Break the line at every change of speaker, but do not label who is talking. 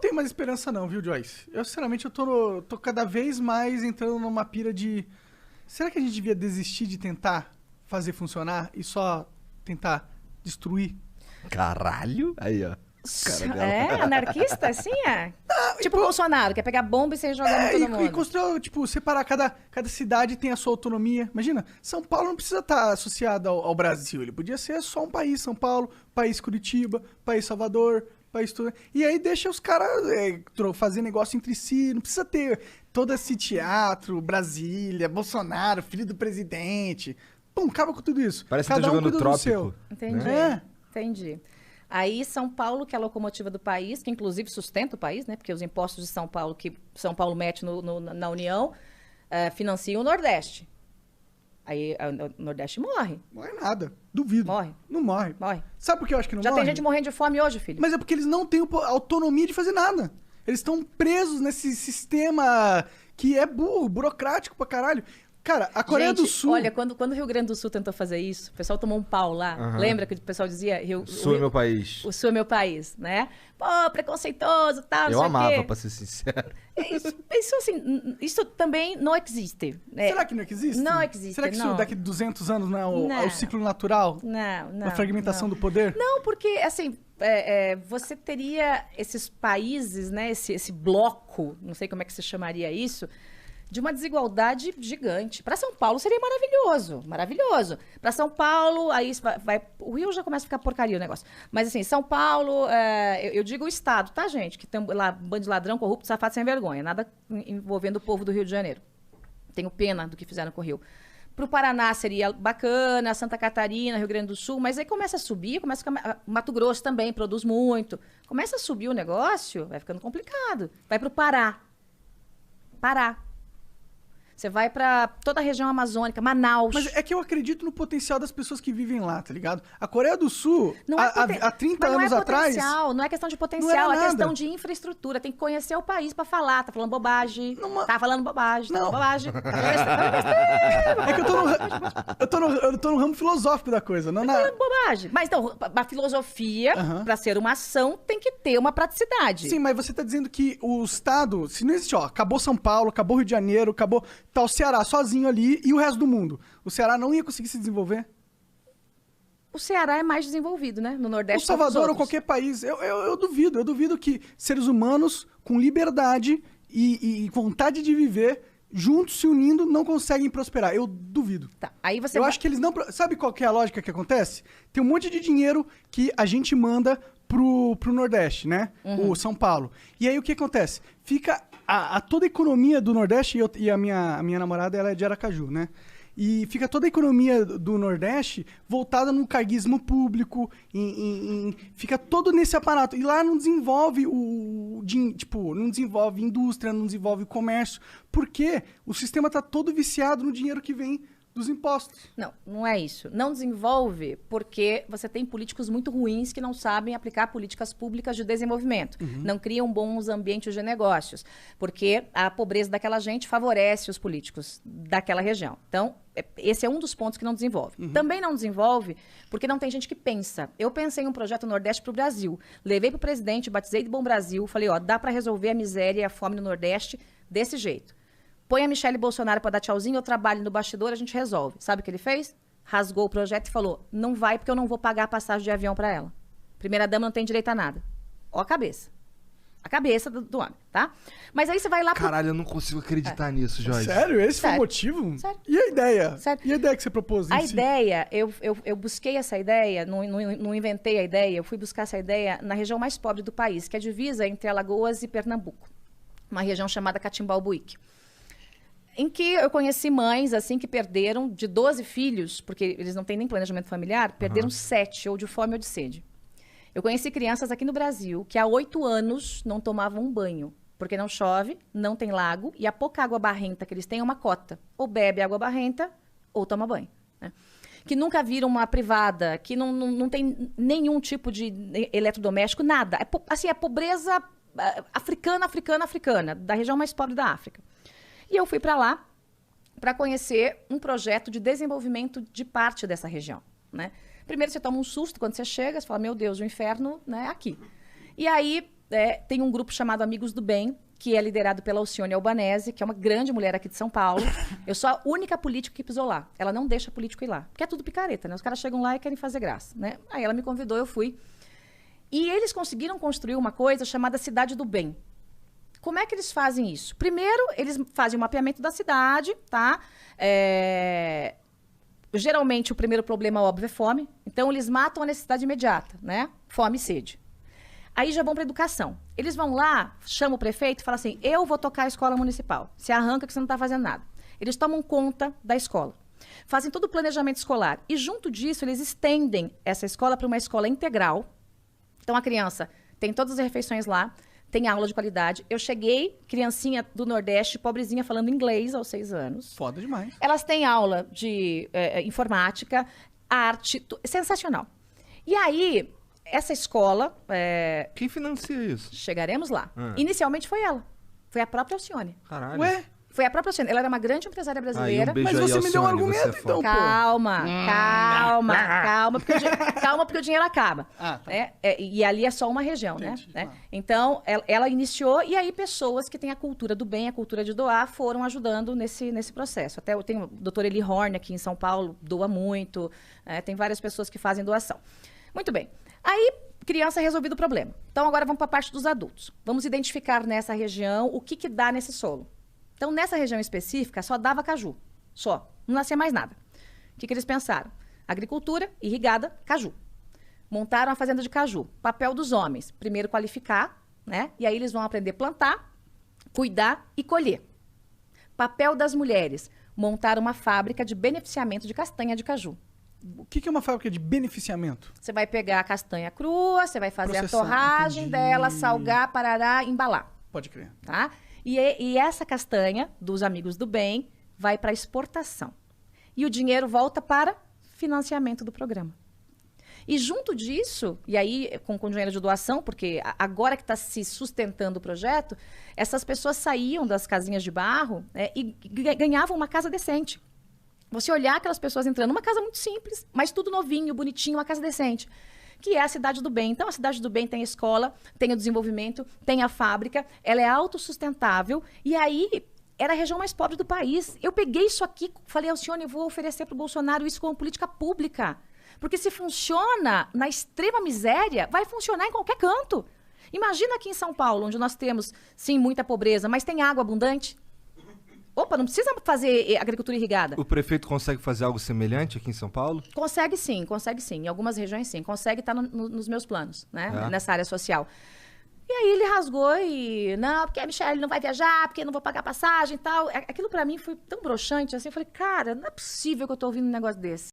tenho mais esperança não, viu, Joyce? Eu, sinceramente, tô cada vez mais entrando numa pira de... Será que a gente devia desistir de tentar fazer funcionar e só tentar destruir?
Caralho! Aí, ó.
Anarquista, assim, é? Tipo o Bolsonaro, quer pegar bomba e sair jogando todo mundo.
E construir, tipo, separar cada cidade tem a sua autonomia. Imagina, São Paulo não precisa estar associado ao Brasil. Ele podia ser só um país, São Paulo, país Curitiba, país Salvador, país tudo. E aí deixa os caras fazer negócio entre si. Não precisa ter todo esse teatro, Brasília, Bolsonaro, filho do presidente. Pum, acaba com tudo isso.
Parece que tá jogando Trópico.
Entendi, entendi. Aí São Paulo, que é a locomotiva do país, que inclusive sustenta o país, né? Porque os impostos de São Paulo, que São Paulo mete na União, financiam o Nordeste. Aí o Nordeste morre.
Morre nada. Duvido.
Morre.
Não morre.
Morre.
Sabe por que eu acho que não
Já
morre?
tem gente morrendo de fome hoje, filho.
Mas é porque eles não têm autonomia de fazer nada. Eles estão presos nesse sistema que é burro, burocrático pra caralho. Cara, a Coreia do Sul...
Olha, quando o Rio Grande do Sul tentou fazer isso, o pessoal tomou um pau lá. Lembra que o pessoal dizia...
O Sul é meu país.
O Sul é meu país, né? Pô, preconceituoso, tal,
Eu
não sei
amava,
o quê.
pra ser sincero.
Isso, assim, isso também não existe.
Será que não existe?
Não existe,
Será que isso
não.
daqui a 200 anos não é
Não.
o ciclo natural?
Não.
A fragmentação do poder?
Não, porque, assim, você teria esses países, né? Esse bloco, não sei como é que se chamaria isso, de uma desigualdade gigante. Para São Paulo seria maravilhoso, maravilhoso. Para São Paulo, aí o Rio já começa a ficar porcaria o negócio. Mas assim, São Paulo, eu digo o Estado, tá, gente? Que tem lá bando de ladrão, corrupto, safado, sem vergonha. Nada envolvendo o povo do Rio de Janeiro. Tenho pena do que fizeram com o Rio. Para o Paraná seria bacana, Santa Catarina, Rio Grande do Sul, mas aí começa a subir, Mato Grosso também produz muito. Começa a subir o negócio, vai ficando complicado. Vai para o Pará. Você vai pra toda a região amazônica, Manaus.
Mas é que eu acredito no potencial das pessoas que vivem lá, tá ligado? A Coreia do Sul, há 30 anos atrás...
Não é questão de potencial, é questão de infraestrutura. Tem que conhecer o país pra falar. Tá falando bobagem. Tá falando bobagem.
Não.
Bobagem.
É que eu tô no ramo filosófico da coisa. Não
Tá falando bobagem. Mas então, a filosofia, pra ser uma ação, tem que ter uma praticidade.
Sim, mas você tá dizendo que o Estado, se não existe, acabou São Paulo, acabou Rio de Janeiro, acabou... Tá o Ceará sozinho ali e o resto do mundo. O Ceará não ia conseguir se desenvolver?
O Ceará é mais desenvolvido, né? No Nordeste.
O Salvador ou qualquer país. Eu duvido que seres humanos com liberdade e vontade de viver, juntos se unindo, não conseguem prosperar. Eu duvido.
Tá. Aí você
acho que eles não... Sabe qual que é a lógica que acontece? Tem um monte de dinheiro que a gente manda pro Nordeste, né? O São Paulo. E aí o que acontece? Fica... toda a economia do Nordeste, e a minha namorada ela é de Aracaju, né? E fica toda a economia do Nordeste voltada no carguismo público, fica todo nesse aparato. E lá não desenvolve não desenvolve indústria, não desenvolve comércio, porque o sistema está todo viciado no dinheiro que vem dos impostos.
Não é isso. Não desenvolve porque você tem políticos muito ruins que não sabem aplicar políticas públicas de desenvolvimento. Não criam bons ambientes de negócios, porque a pobreza daquela gente favorece os políticos daquela região. Então, esse é um dos pontos que não desenvolve. Também não desenvolve porque não tem gente que pensa. Eu pensei em um projeto Nordeste para o Brasil. Levei para o presidente, batizei de Bom Brasil, falei, dá para resolver a miséria e a fome no Nordeste desse jeito. Põe a Michele Bolsonaro para dar tchauzinho, eu trabalho no bastidor, a gente resolve. Sabe o que ele fez? Rasgou o projeto e falou, não vai porque eu não vou pagar a passagem de avião para ela. Primeira-dama não tem direito a nada. Ó a cabeça. A cabeça do homem, tá? Mas aí você vai lá...
Caralho, eu não consigo acreditar nisso, Joyce.
Sério? Esse foi o motivo?
Sério.
E a ideia?
Sério.
E a ideia que você propôs?
A ideia, eu busquei essa ideia, não inventei a ideia, eu fui buscar essa ideia na região mais pobre do país, que é a divisa entre Alagoas e Pernambuco. Uma região chamada Catimbau-Buíque. Em que eu conheci mães, assim, que perderam de 12 filhos, porque eles não têm nem planejamento familiar, perderam 7, ou de fome ou de sede. Eu conheci crianças aqui no Brasil que há 8 anos não tomavam um banho, porque não chove, não tem lago, e a pouca água barrenta que eles têm é uma cota. Ou bebe água barrenta, ou toma banho, né? Que nunca viram uma privada, que não tem nenhum tipo de eletrodoméstico, nada. É pobreza africana, da região mais pobre da África. E eu fui para lá para conhecer um projeto de desenvolvimento de parte dessa região, né? Primeiro você toma um susto quando você chega, você fala, meu Deus, o inferno, né, é aqui. E aí tem um grupo chamado Amigos do Bem, que é liderado pela Alcione Albanese, que é uma grande mulher aqui de São Paulo. Eu sou a única política que pisou lá. Ela não deixa político ir lá. Porque é tudo picareta, né? Os caras chegam lá e querem fazer graça, né? Aí ela me convidou, eu fui. E eles conseguiram construir uma coisa chamada Cidade do Bem. Como é que eles fazem isso? Primeiro, eles fazem o mapeamento da cidade, tá? Geralmente, o primeiro problema, óbvio, é fome. Então, eles matam a necessidade imediata, né? Fome e sede. Aí já vão para educação. Eles vão lá, chamam o prefeito e falam assim, eu vou tocar a escola municipal. Você arranca que você não está fazendo nada. Eles tomam conta da escola. Fazem todo o planejamento escolar. E junto disso, eles estendem essa escola para uma escola integral. Então, a criança tem todas as refeições lá, tem aula de qualidade. Eu cheguei, criancinha do Nordeste, pobrezinha, falando inglês aos 6 anos.
Foda demais.
Elas têm aula de informática, arte, sensacional. E aí, essa escola...
Quem financia isso?
Chegaremos lá. Inicialmente foi ela. Foi a própria Alcione.
Caralho.
Ué?
Foi a própria Alcione. Ela era uma grande empresária brasileira.
Um beijo
Mas
aí,
você me deu um
Alcione,
argumento,
você é
então,
foda.
Calma, porque o dinheiro acaba.
Ah, tá.
E ali é só uma região,
Entendi,
né?
claro.
Então, ela iniciou, e aí pessoas que têm a cultura do bem, a cultura de doar, foram ajudando nesse processo. Até eu tenho o Dr. Eli Horn aqui em São Paulo, doa muito. Tem várias pessoas que fazem doação. Muito bem. Aí, criança, resolvido o problema. Então, agora vamos para a parte dos adultos. Vamos identificar nessa região o que dá nesse solo. Então, nessa região específica, só dava caju. Só. Não nascia mais nada. O que eles pensaram? Agricultura, irrigada, caju. Montaram a fazenda de caju. Papel dos homens. Primeiro qualificar, né? E aí eles vão aprender a plantar, cuidar e colher. Papel das mulheres. Montar uma fábrica de beneficiamento de castanha de caju.
O que é uma fábrica de beneficiamento?
Você vai pegar a castanha crua, você vai fazer
Processar,
a torragem
entendi.
dela, salgar, parará, embalar.
Pode crer.
Tá? E essa castanha, dos Amigos do Bem, vai para exportação. E o dinheiro volta para financiamento do programa. E junto disso, e aí com dinheiro de doação, porque agora que está se sustentando o projeto, essas pessoas saíam das casinhas de barro e ganhavam uma casa decente. Você olhar aquelas pessoas entrando numa casa muito simples, mas tudo novinho, bonitinho, uma casa decente. Que é a Cidade do Bem. Então, a Cidade do Bem tem a escola, tem o desenvolvimento, tem a fábrica, ela é autossustentável. E aí, era a região mais pobre do país. Eu peguei isso aqui, falei, Alcione, eu vou oferecer para o Bolsonaro isso como política pública. Porque se funciona na extrema miséria, vai funcionar em qualquer canto. Imagina aqui em São Paulo, onde nós temos, sim, muita pobreza, mas tem água abundante. Opa, não precisa fazer agricultura irrigada.
O prefeito consegue fazer algo semelhante aqui em São Paulo?
Consegue sim. Em algumas regiões, sim. Consegue estar nos meus planos, né? Nessa área social. E aí ele rasgou e... Não, porque a Michelle não vai viajar, porque eu não vou pagar passagem e tal. Aquilo pra mim foi tão broxante, assim. Eu falei, cara, não é possível que eu tô ouvindo um negócio desse.